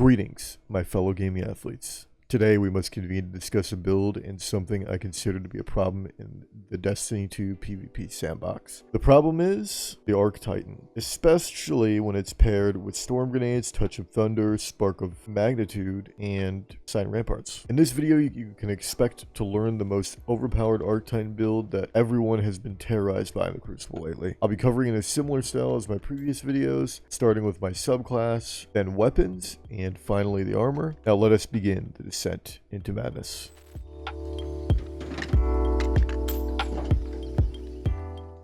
Greetings, my fellow gaming athletes. Today we must convene to discuss a build and something I consider to be a problem in the Destiny 2 PvP sandbox. The problem is the Arc Titan, especially when it's paired with Storm Grenades, Touch of Thunder, Spark of Magnitude, and Citans Ramparts. In this video you can expect to learn the most overpowered Arc Titan build that everyone has been terrorized by in the Crucible lately. I'll be covering in a similar style as my previous videos, starting with my subclass, then weapons, and finally the armor. Now let us begin the descent into madness.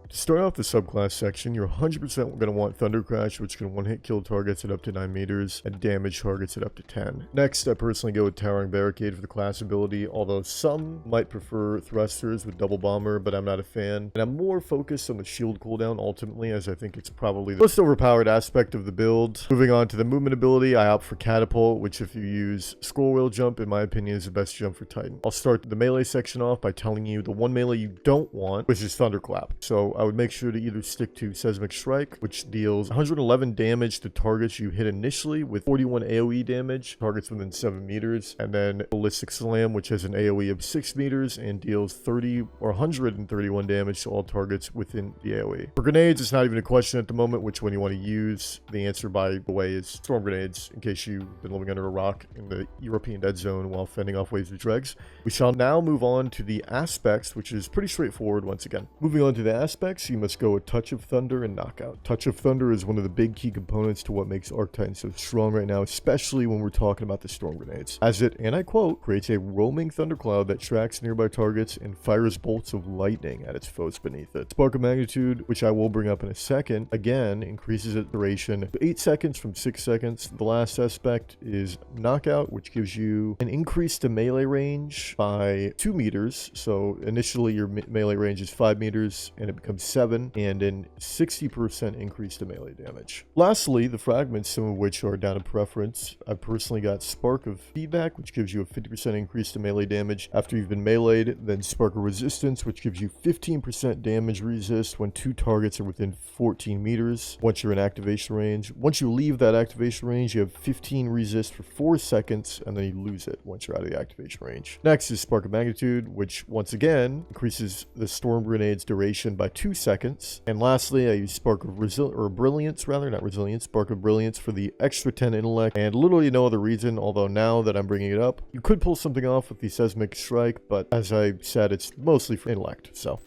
To start off the subclass section, you're 100% going to want Thunder Crash, which can one-hit kill targets at up to 9 meters and damage targets at up to 10. Next, I personally go with Towering Barricade for the class ability, although some might prefer Thrusters with Double Bomber, but I'm not a fan. And I'm more focused on the shield cooldown ultimately, as I think it's probably the most overpowered aspect of the build. Moving on to the movement ability, I opt for Catapult, which if you use Scroll Wheel Jump, in my opinion, is the best jump for Titan. I'll start the melee section off by telling you the one melee you don't want, which is Thunderclap. So I would make sure to either stick to Seismic Strike, which deals 111 damage to targets you hit initially with 41 AoE damage, targets within 7 meters, and then Ballistic Slam, which has an AoE of 6 meters and deals 30 or 131 damage to all targets within the AoE. For grenades, it's not even a question at the moment which one you want to use. The answer, by the way, is Storm Grenades, in case you've been living under a rock in the European Dead Zone while fending off waves of dregs. We shall now move on to the aspects, which is pretty straightforward once again. Moving on to the aspects, you must go with Touch of Thunder and Knockout. Touch of Thunder is one of the big key components to what makes Arc Titan so strong right now, especially when we're talking about the Storm Grenades, as it, and I quote, creates a roaming thundercloud that tracks nearby targets and fires bolts of lightning at its foes beneath it. Spark of Magnitude, which I will bring up in a second, again increases its duration to 8 seconds from 6 seconds. The last aspect is Knockout, which gives you an increase to melee range by 2 meters. So initially your melee range is 5 meters and it becomes 7, and in 60% increase to melee damage. Lastly, the fragments, some of which are down to preference. I personally got Spark of Feedback, which gives you a 50% increase to melee damage after you've been meleeed, then Spark of Resistance, which gives you 15% damage resist when 2 targets are within 14 meters once you're in activation range. Once you leave that activation range, you have 15 resist for 4 seconds, and then you lose it once you're out of the activation range. Next is Spark of Magnitude, which once again increases the Storm Grenade's duration by 2 seconds. And lastly, I use Spark of Brilliance, Spark of Brilliance for the extra 10 intellect, and literally no other reason, although now that I'm bringing it up, you could pull something off with the Seismic Strike, but as I said, it's mostly for intellect, so.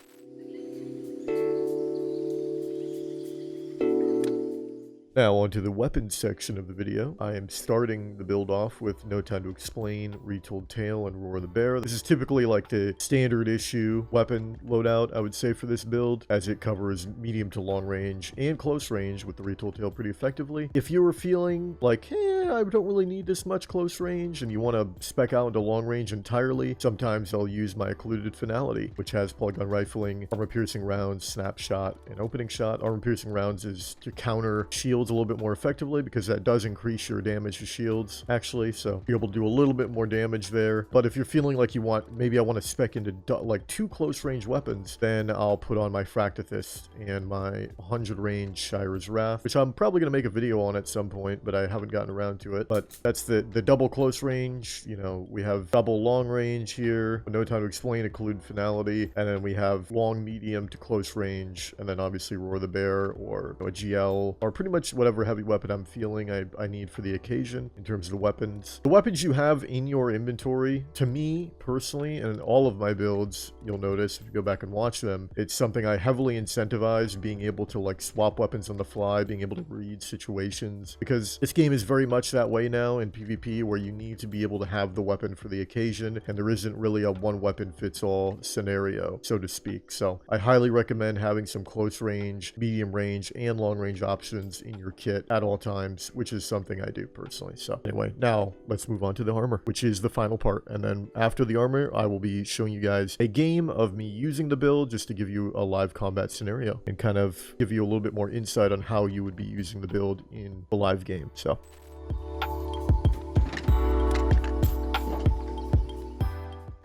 Now onto the weapons section of the video. I am starting the build off with No Time to Explain, Retold Tale, and Roar the Bear. This is typically like the standard issue weapon loadout, I would say, for this build, as it covers medium to long range and close range with the Retold Tale pretty effectively. If you were feeling like, I don't really need this much close range, and you want to spec out into long range entirely, sometimes I'll use my Occluded Finality, which has Polygon Rifling, Armor Piercing Rounds, Snapshot, and Opening Shot. Armor Piercing Rounds is to counter shields a little bit more effectively, because that does increase your damage to shields actually, so be able to do a little bit more damage there. But if you're feeling like you want, maybe I want to spec into like 2 close range weapons, then I'll put on my Fractithist and my 100 range Shire's Wrath, which I'm probably going to make a video on at some point, but I haven't gotten around to it. But that's the double close range. You know, we have double long range here, No Time to Explain, Occluded Finality, and then we have long, medium to close range, and then obviously Roar the Bear, or a GL, or pretty much whatever heavy weapon I'm feeling I need for the occasion in terms of the weapons. The weapons you have in your inventory, to me personally, and in all of my builds, you'll notice if you go back and watch them, it's something I heavily incentivize, being able to like swap weapons on the fly, being able to read situations, because this game is very much that way now in PvP, where you need to be able to have the weapon for the occasion, and there isn't really a one weapon fits all scenario, so to speak. So I highly recommend having some close range, medium range, and long range options in your kit at all times, which is something I do personally. So anyway, now let's move on to the armor, which is the final part. And then after the armor, I will be showing you guys a game of me using the build, just to give you a live combat scenario and kind of give you a little bit more insight on how you would be using the build in the live game. So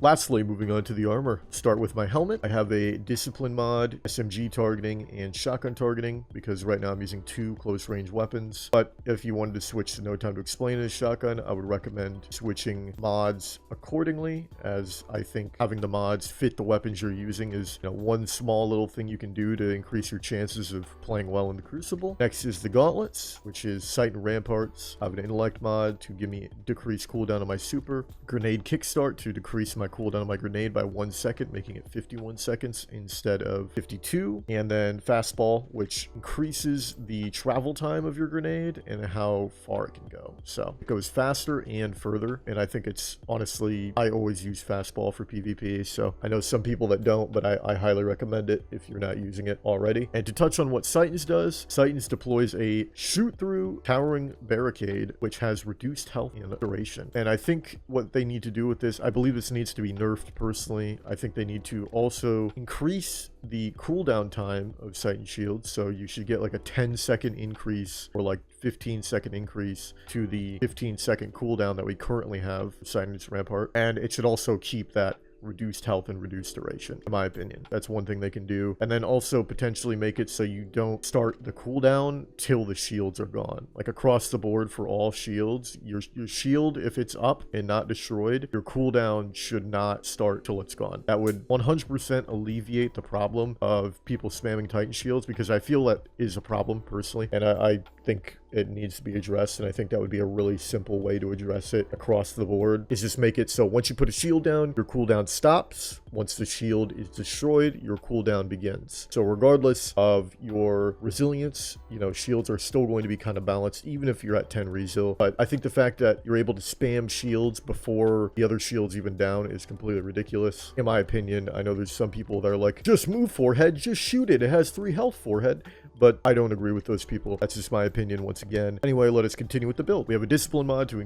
Lastly, moving on to the armor. Start with my helmet. I have a discipline mod, SMG targeting, and shotgun targeting, because right now I'm using 2 close-range weapons. But if you wanted to switch to No Time to Explain as shotgun, I would recommend switching mods accordingly, as I think having the mods fit the weapons you're using is, one small little thing you can do to increase your chances of playing well in the Crucible. Next is the gauntlets, which is Citans Ramparts. I have an intellect mod to give me decreased cooldown on my super. Grenade kickstart to decrease my cooldown on my grenade by 1 second, making it 51 seconds instead of 52. And then fastball, which increases the travel time of your grenade and how far it can go. So it goes faster and further. And I think it's honestly, I always use fastball for PvP. So I know some people that don't, but I highly recommend it if you're not using it already. And to touch on what Citans does, Citans deploys a shoot through towering barricade, which has reduced health and duration. And I think what they need to do with this, I believe this needs to be nerfed personally. I think they need to also increase the cooldown time of Titan shields, so you should get like a 10-second increase or like 15-second increase to the 15-second cooldown that we currently have for Citans Rampart, and it should also keep that reduced health and reduced duration, in my opinion. That's one thing they can do. And then also potentially make it so you don't start the cooldown till the shields are gone. Like across the board for all shields, your shield, if it's up and not destroyed, your cooldown should not start till it's gone. That would 100% alleviate the problem of people spamming Titan shields, because I feel that is a problem personally, and I think it needs to be addressed, and I think that would be a really simple way to address it across the board, is just make it so once you put a shield down, your cooldown stops. Once the shield is destroyed, your cooldown begins. So regardless of your resilience, shields are still going to be kind of balanced, even if you're at 10 resil. But I think the fact that you're able to spam shields before the other shield's even down is completely ridiculous, in my opinion. I know there's some people that are like, just move forehead, just shoot it, it has 3 health forehead. But I don't agree with those people. That's just my opinion once again. Anyway, let us continue with the build. We have a discipline mod to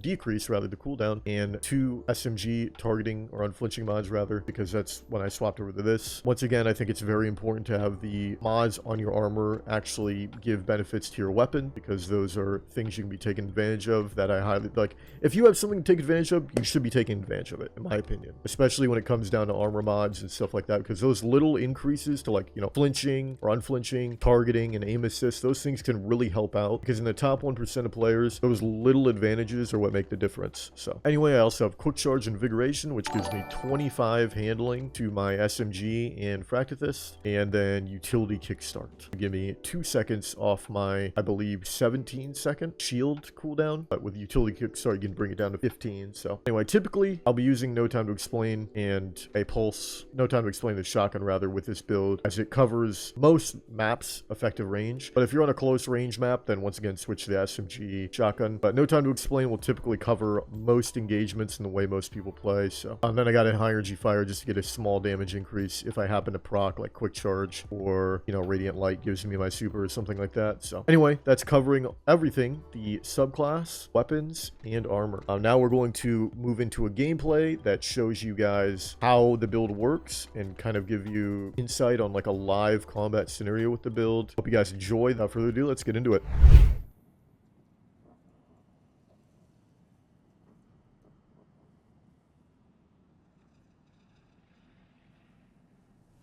decrease rather the cooldown, and 2 SMG targeting or unflinching mods rather, because that's when I swapped over to this. Once again, I think it's very important to have the mods on your armor actually give benefits to your weapon, because those are things you can be taken advantage of that I highly like. If you have something to take advantage of, you should be taking advantage of it, in my opinion, especially when it comes down to armor mods and stuff like that, because those little increases to like, flinching or unflinching, targeting, and aim assist, those things can really help out, because in the top 1% of players, those little advantages are what make the difference. So anyway, I also have quick charge invigoration, which gives me 25 handling to my SMG and Fractithist, and then utility kickstart to give me 2 seconds off my, I believe, 17-second shield cooldown, but with utility kickstart you can bring it down to 15. So anyway, typically I'll be using No Time to Explain and a pulse, No Time to Explain the shotgun rather, with this build, as it covers most maps effective range. But if you're on a close range map, then once again switch to the SMG shotgun. But No Time to Explain will typically cover most engagements in the way most people play. So then I got a high energy fire just to get a small damage increase if I happen to proc like quick charge, or radiant light gives me my super or something like that. So anyway, that's covering everything, the subclass, weapons, and armor. Now we're going to move into a gameplay that shows you guys how the build works and kind of give you insight on like a live combat scenario with the build. Hope you guys enjoy. Without further ado, let's get into it.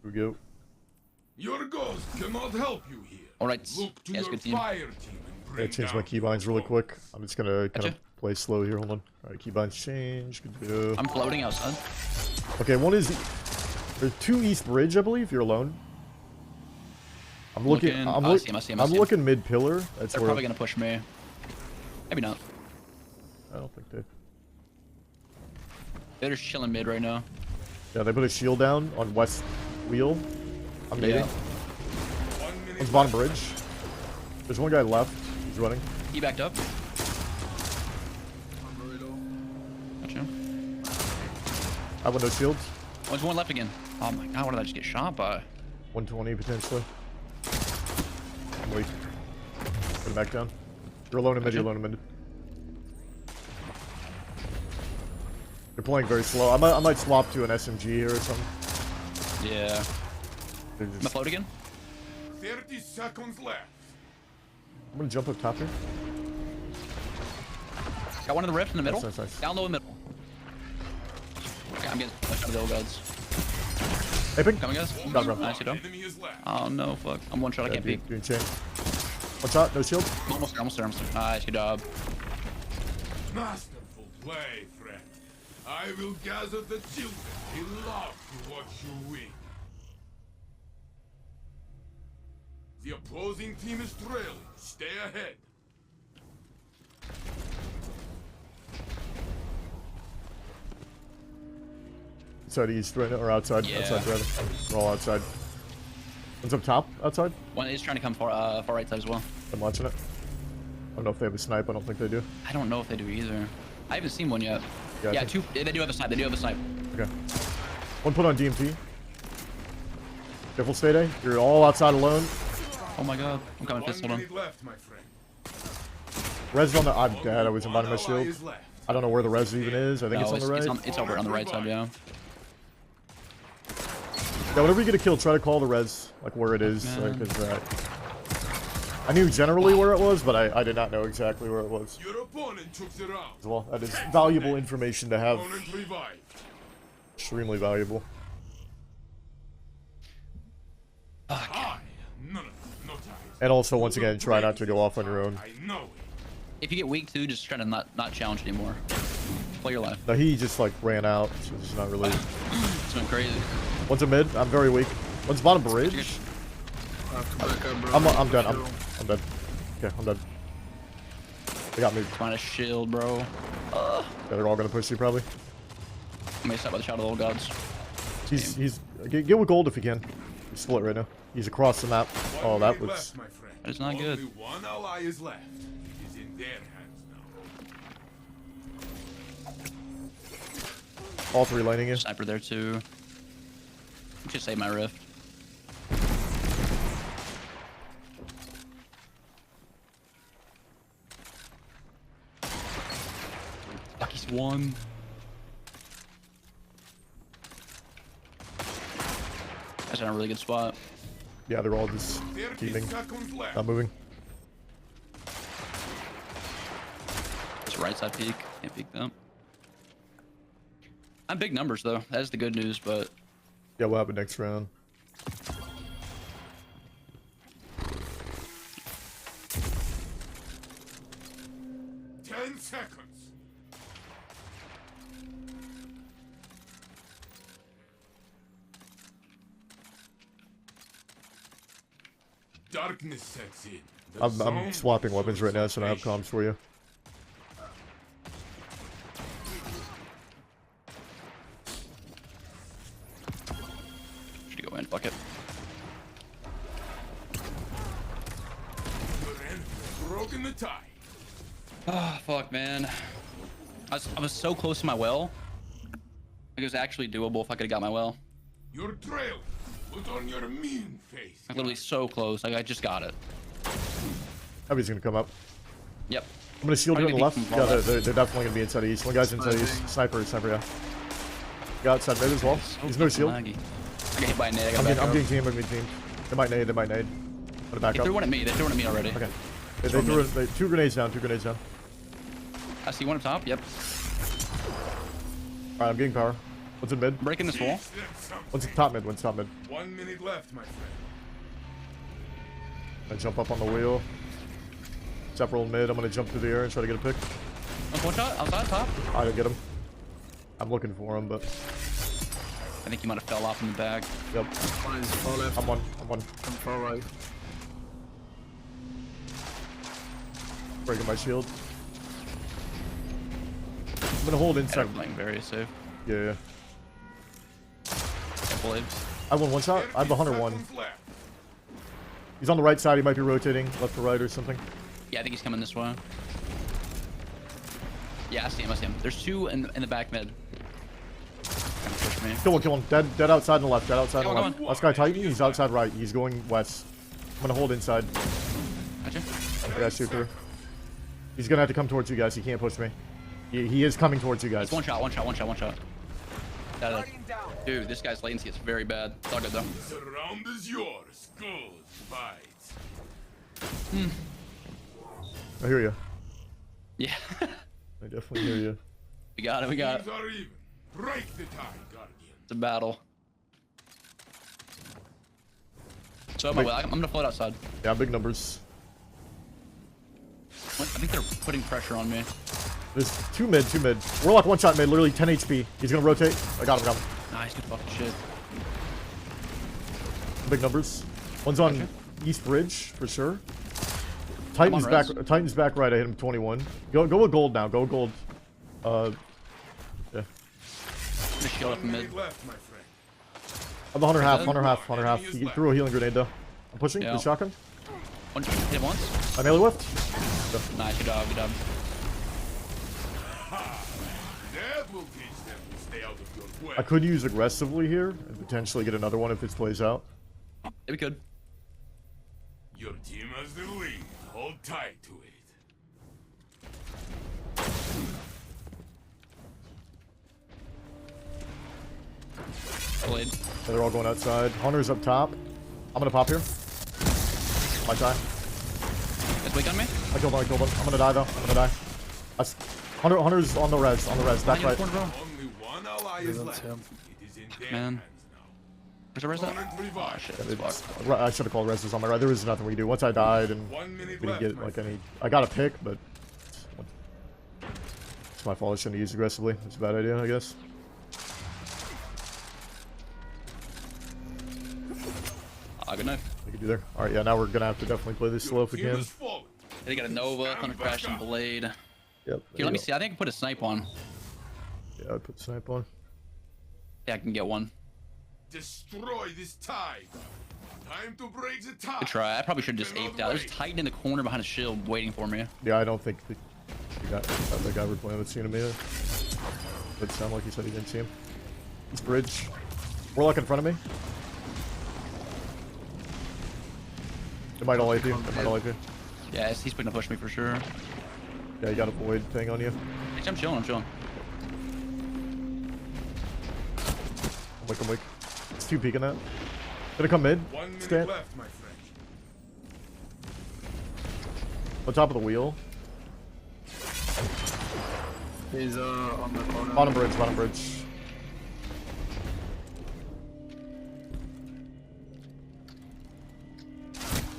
Here we go. Your ghost cannot help you here. All right. Look to Yes, your good team. fire team and I changed my keybinds really quick. I'm just gonna kind of play slow here. Hold on. All right, keybinds change. Good to go. I'm floating outside. Okay, one is there's 2 East Bridge, I believe. You're alone. I'm looking. I see him. I'm looking mid pillar. That's They're where probably gonna push me. Maybe not. I don't think they. They're just chilling mid right now. Yeah, they put a shield down on west wheel. I'm nading. Yeah. 1 minute One's bottom bridge. There's one guy left. He's running. He backed up. Gotcha. I have no shields. Oh, there's one left again. Oh my god, what did I just get shot by? 120 potentially. I'm weak. Put him back down. You're alone in mid. You're alone in mid. They're playing very slow. I might swap to an SMG here or something. Yeah. They're I'm gonna just, float again. 30 seconds left. I'm gonna jump up top here. Got one in the rift in the middle. Nice. Down low in the middle. I'm getting pushed out of the old gods. Hey, ping. Coming, guys. Got him. Nice, you know. Enemy is left. Oh no, fuck. I'm one shot. I can't peek. Doing chain. What's up? No shield? Almost there. Almost there. Almost there. Nice, good job. Masterful play, friend. I will gather the children. They love to watch you win. The opposing team is trailing. Stay ahead. Inside east right now, or outside? Yeah. Outside, rather. We're all outside. One's up top, outside. One is trying to come far right side as well. I'm watching it. I don't know if they have a snipe. I don't think they do. I don't know if they do either. I haven't seen one yet. Yeah, I Yeah, think- two. They do have a snipe. They do have a snipe. Okay. One put on DMT. Careful, stay day. You're all outside alone. Oh my god. I'm coming fist. 1 Hold on. minute left, my friend. Res on the. I'm dead. I was inviting my One ally shield. is left. I don't know where the res even is. I think No, it's on the right. It's over on the right side, yeah. Yeah, whenever you get a kill, try to call the res, like where it is. Man. Because I knew generally where it was, but I did not know exactly where it was. Your opponent took the round. Well, that is valuable information to have. Opponent revived. Extremely valuable. Hi. No time. And also, once again, try not to go off on your own. I know it. If you get weak too, just try to not challenge anymore. Play your life. No, he just like ran out, so it's not really. It's been crazy. One's a mid. I'm very weak. One's bottom bridge. I'm done. I'm dead. Okay, I'm dead. They got me. Find a shield, bro. Yeah, they're all gonna push you probably. I'm gonna stop by the shot of the old gods. He's get with gold if you can. He's split right now. He's across the map. Oh, One that minute was. left, my friend. That is not good. Only one ally is left. It is in their hands now. All three laning you. Sniper there too. Just save my rift. Fuck, he's one. That's in a really good spot. Yeah, they're all just 30 keeping, seconds left. not moving. It's right side peek. Can't peek them. I'm big numbers though. That is the good news, but Yeah, what happened next round? Ten seconds. Darkness sets in. The I'm zone swapping weapons right now, so I don't have concentration. comms for you. should go in. Fuck it. Your enemy has broken the tie. Oh fuck, man. I was so close to my well. Like, it was actually doable if I could have got my well. You're trailing. Put on your mean face. Like literally so close. Like I just got it. Heavy's gonna come up. Yep. I'm gonna shield you on the Probably left. peek from Yeah, far they're definitely gonna be inside east. One guy's inside east. Sniper, yeah. Yeah, outside mid as well. He's no shield. Laggy. I got hit by a nade. I got I'm back getting up. teamed. I'm getting teamed. They might nade. I'm gonna back They up. threw one at me. They threw one at me already. Okay. They threw two grenades down. I see one up top. Yep. Alright, I'm getting power. One's in mid. I'm breaking this wall. Teach them something. One's top mid. One's top mid. 1 minute left, my friend. I jump up on the wheel. Several mid. I'm gonna jump through the air and try to get a pick. One shot outside top. I didn't get him. I'm looking for him, but I think he might have fell off in the back. yep. One is far left. I'm one. I'm far right. Breaking my shield. I'm gonna hold inside. I'm playing very safe. Yeah. I believe. I won one shot. I have a 101. 30 seconds left. He's on the right side. He might be rotating left to right or something. Yeah, I think he's coming this way. Yeah, I see him. I see him. There's two in the back mid. Trying to push me. Kill him. Dead outside on the left. Dead outside on the Go on, left. go on. Last guy Titan. He's outside right. He's going west. I'm gonna hold inside. Gotcha. I gotta shoot through. He's gonna have to come towards you guys. He can't push me. He is coming towards you guys. It's one shot. Dude, this guy's latency is very bad. It's all good though. The round is yours. Good fight. I hear you. Yeah. I definitely hear you. We got it. We got it. Teams are even. Break the tie, Guardian. It's a battle. So I'm gonna float outside. Yeah, big numbers. I think they're putting pressure on me. There's two mid. Warlock one shot mid, literally 10 HP. He's gonna rotate. I got him. Nice, good fucking shit. Big numbers. One's on Okay. East Bridge for sure. I'm on Titan's back. res. Titan's back right. I hit him 21. Go with gold now. Go with gold. Yeah. I'm gonna shield up 1 mid. minute left, my friend. I'm the hunter half. Okay. Hunter half. He threw a healing grenade though. I'm pushing. Yeah. Good shotgun. Hit once. I melee whiffed. Nice, good job, good job. That will teach them to stay out of your way. I could use aggressively here and potentially get another one if this plays out. Yeah, we could. Your team has the lead. Hold tight to it. Blade. Yeah, they're all going outside. Hunter's up top. I'm gonna pop here. Might die. Guys, wake on me. I killed one. I'm gonna die though. Hunter's on the res. Back right. Corner, bro. Only one ally is That's left. him. It is in their Man. hands now. Where's the rest of Opponent that? revived. Oh shit, that's fucked. I should have called res on my right. There was nothing we could do. Once I died and 1 minute we didn't left, get my like friend. any. I got a pick, but it's my fault. I shouldn't have used aggressively. It's a bad idea, I guess. Ah, good knife. We could do there. All right, yeah. Now we're gonna have to definitely play this slow if we Team can. has fallen. They got a Nova, Thunder Crash, and Blade. Yep. Here, let me see. I think I can put a snipe on. Yeah, I'd put snipe on. Yeah, I can get one. Destroy this tide. Time to break the tide. Good try. I probably should have just aped out. There's Titan in the corner behind a shield waiting for me. Yeah, I don't think the guy we're playing with seen him either. But it sounded like he said he didn't see him. This bridge. Warlock in front of me. It might all AP you. Yeah, he's putting to push me for sure. Yeah, you got a void thing on you. Actually, I'm chilling. I'm weak. It's 2 peeking that. Gonna come mid. 1 minute Stand. left, my friend. On top of the wheel. He's on the corner. Bottom bridge.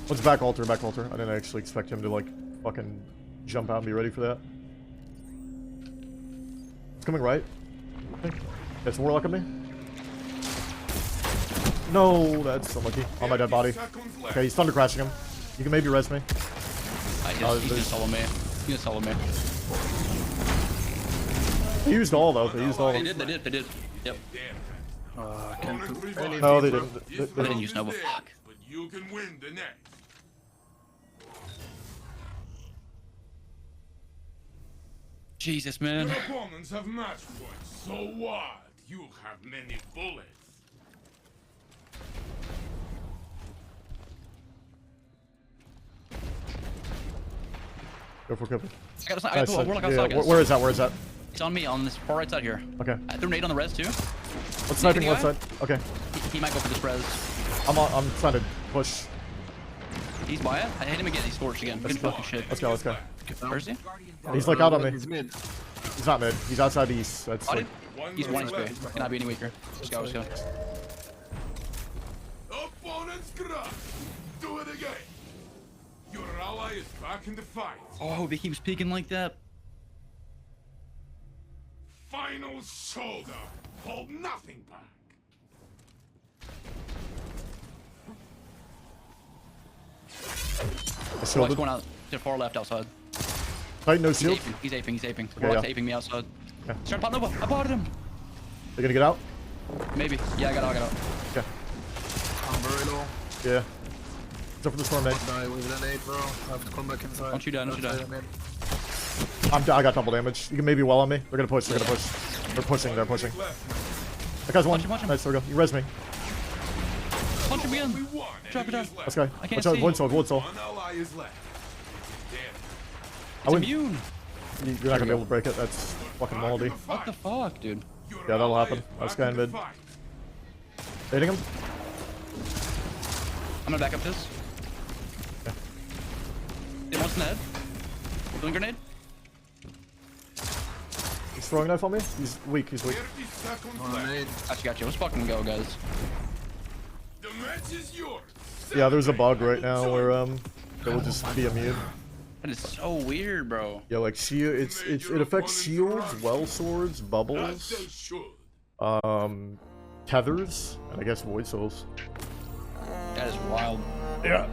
What's back altar? I didn't actually expect him to like fucking jump out and be ready for that. It's coming right. I think. That's Warlock on me. No, that's unlucky. On my dead body. Seconds left. Okay, he's thunder crashing him. You can maybe res me. He's gonna solo me. They used all though. They used all. They did. Yep. I can't Opponent do revived. anything. No, they bro. didn't. This didn't round use is Nova. theirs, Fuck. But you can win the next. Jesus, man. Your opponents have match points, so what? You have many bullets. Go for cover. I got a Nice, Warlock yeah, outside, guys. where is that? He's on me on this far right side here. Okay. I threw a nade on the res too. What's sniping Anything left side? Okay. He might go for this res. I'm trying to push. He's by it. I hit him again. He scorched again. Good fucking shit. Let's go. Where is he? He's like out on me. He's mid. He's not mid. He's outside the east. That's Body? like, He's 1 minute HP. left. Cannot be any weaker. Let's go. Opponent's grab. Do it again. Your ally is back in the fight. Oh, he keeps peeking like that. Final shoulder. Hold nothing back. I Warlock's shielded. going out to far left outside. Titan no shield. He's aping. Okay, Warlock's yeah. aping me outside. Yeah. He's trying to pop Nova. I bought him. They're gonna get out. Maybe. Yeah, I got out. Okay. I'm very low. Yeah. Jump for the storm, mate. Die with an 8, bro. I have to come back inside. Don't you die, don't you die. Outside, I mean. I got double damage. You can maybe well on me. They're gonna push. They're pushing. They're pushing. Left. That guy's one. Punch him. Nice. There we go. You res me. Punch him Only again. one Drop it enemy down. is left. Let's go. I can't Watch out. see. Wood soul. One ally is left. Damn. It's wouldn't- immune. You're not gonna be able to break it. That's fucking moldy. What the fuck, dude? Your Yeah, that'll ally happen. is Let's back go in in the mid. fight. Hitting him. I'm gonna back up this. It wants in the head. Doing grenade. He's throwing knife on me. He's weak. He's weak. 30 seconds On left. nade. Got you. Let's fucking go, guys. The match is yours. Yeah, there's a bug right now where it will just be immune. That is so weird, bro. Yeah, like shield. It affects shields, well swords, As they bubbles, should. tethers, and I guess void souls. That is wild. Yeah.